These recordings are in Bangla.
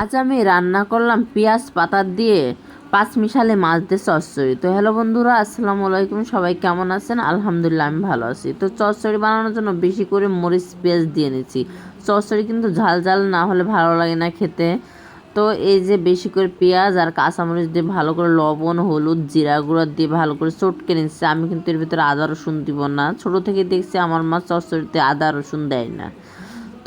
আজ আমি রান্না করলাম পেঁয়াজ পাতা দিয়ে পাঁচমিশালি মাছ দিয়ে চচ্চড়ি। তো হ্যালো বন্ধুরা, আসসালামু আলাইকুম। সবাই কেমন আছেন? আলহামদুলিল্লাহ আমি ভালো আছি। তো চচ্চড়ি বানানোর জন্য বেশি করে মরিচ পেঁয়াজ দিয়ে নিচ্ছি। চচ্চড়ি কিন্তু ঝাল ঝাল না হলে ভালো লাগে না খেতে। তো এই যে বেশি করে পেঁয়াজ আর কাঁচামরিচ দিয়ে ভালো করে লবণ হলুদ জিরা গুঁড়া দিয়ে ভালো করে চটকে নিচ্ছি। আমি কিন্তু এর ভিতরে আদা রসুন দিব না। ছোটো থেকে দেখছি আমার মা চচ্চড়িতে আদা রসুন দেয় না।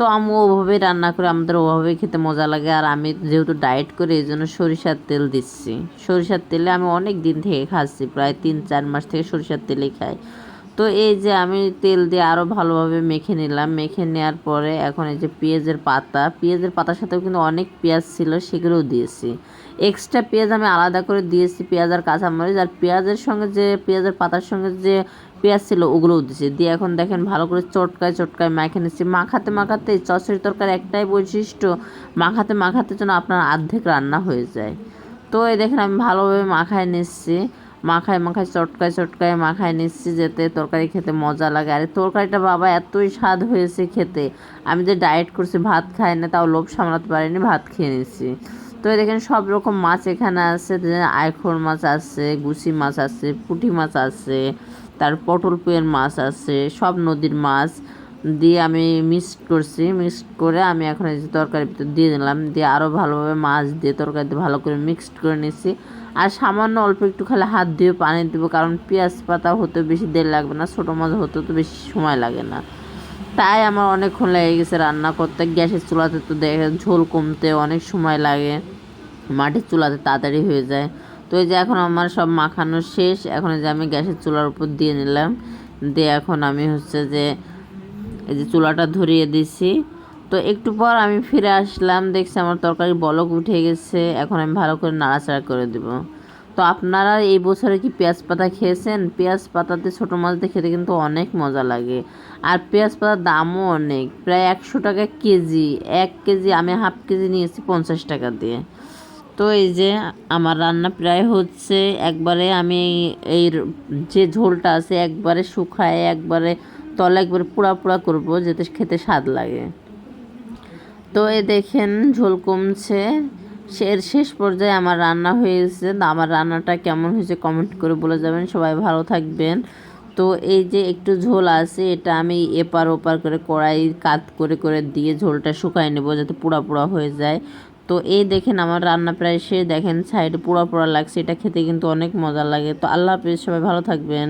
তো আমি ওভাবেই রান্না করে আমাদের ওভাবেই খেতে মজা লাগে। আর আমি যেহেতু ডায়েট করি এই জন্য সরিষার তেল দিচ্ছি। সরিষার তেলে আমি অনেক দিন থেকে খাচ্ছি, প্রায় 3-4 মাস থেকে সরিষার তেলেই খাই। তো এই যে আমি তেল দিয়ে আরও ভালোভাবে মেখে নিলাম। মেখে নেওয়ার পরে এখন এই যে পেঁয়াজের পাতার সাথেও কিন্তু অনেক পেঁয়াজ ছিল, সেগুলোও দিয়েছি। এক্সট্রা পেঁয়াজ আমি আলাদা করে দিয়েছি, পেঁয়াজ আর কাঁচামরিচ। আর পেঁয়াজের সঙ্গে যে পেঁয়াজের পাতার সঙ্গে যে পেঁয়াজ ছিল ওগুলোও দিয়েছি। দিয়ে এখন দেখেন ভালো করে চটকায় মাখে নিচ্ছি। মাখাতে চচ্চড়ি তরকারি একটাই বৈশিষ্ট্য, মাখাতে যেন আপনার অর্ধেক রান্না হয়ে যায়। তো এই দেখেন আমি ভালোভাবে মাখায় নিচ্ছি। মাখায় চটকায় মাখায় নিচ্ছি যাতে তরকারি খেতে মজা লাগে। আর তরকারিটা বাবা এতই স্বাদ হয়েছে খেতে। আমি যে ডায়েট করছি ভাত খাই না, তাও লোভ সামলাতে পারিনি, ভাত খেয়ে নিচ্ছি। তো এই দেখেন সব রকম মাছ এখানে আছে। আইখোর মাছ আছে, গুছি মাছ আছে, পুঁটি মাছ আছে, তার পটল পুঁয়ের মাছ আছে, সব নদীর মাছ দিয়ে আমি মিক্সড করে আমি এখন এই যে তরকারির ভিতর দিয়ে দিলাম। দিয়ে আরও ভালোভাবে মাছ দিয়ে তরকারিতে ভালো করে মিক্সড করে নিচ্ছি। আর সামান্য অল্প একটু খালি হাত দিয়ে পানি দেবো, কারণ পেঁয়াজ পাতা হতে বেশি দেরি লাগবে না, ছোটো মাছ হতে তো বেশি সময় লাগে না। তাই আমার অনেকক্ষণ লেগে গেছে রান্না করতে। গ্যাসের চুলাতে তো দেখে ঝোল কমতে অনেক সময় লাগে, মাটির চুলাতে তাড়াতাড়ি হয়ে যায়। তো এই যে এখন আমার সব মাখানো শেষ। এখন এই যে আমি গ্যাসের চুলার উপর দিয়ে নিলাম। দিয়ে এখন আমি যে এই যে চুলাটা ধরিয়ে দিছি। তো একটু পর আমি ফিরে আসলাম, দেখছি আমার তরকারি বলক উঠে গেছে। এখন আমি ভালো করে নাড়াচাড়া করে দেব। তো আপনারা এই বছরে কি পেঁয়াজ পাতা খেয়েছেন? পেঁয়াজ পাতাতে ছোটো মাছ দিয়ে খেতে কিন্তু অনেক মজা লাগে। আর পেঁয়াজ পাতার দামও অনেক, প্রায় 100 টাকা কেজি। 1 কেজি আমি হাফ কেজি নিয়েছি 50 টাকা দিয়ে। তো এই যে আমার রান্না প্রায় হচ্ছে। একবারে আমি এই যে ঝোলটা আছে একবারে শুকায় একবারে তলে একবারে পোড়া করবো যাতে খেতে স্বাদ লাগে। তো এই দেখেন ঝোল কমছে। শেষ পর্যায়ে আমার রান্না হয়ে গেছে। আমার রান্নাটা কেমন হয়েছে কমেন্ট করে বলে যাবেন। সবাই ভালো থাকবেন। তো এই যে একটু ঝোল আছে, এটা আমি এপার ওপার করে কড়াই কাত করে দিয়ে ঝোলটা শুকাই নেবো যাতে পোড়া হয়ে যায়। তো এই দেখেন আমার রান্না প্রায় শেষ। দেখেন সাইডে পোড়া লাগছে, এটা খেতে কিন্তু অনেক মজা লাগে। তো আল্লাহ হাফেজ, সবাই ভালো থাকবেন।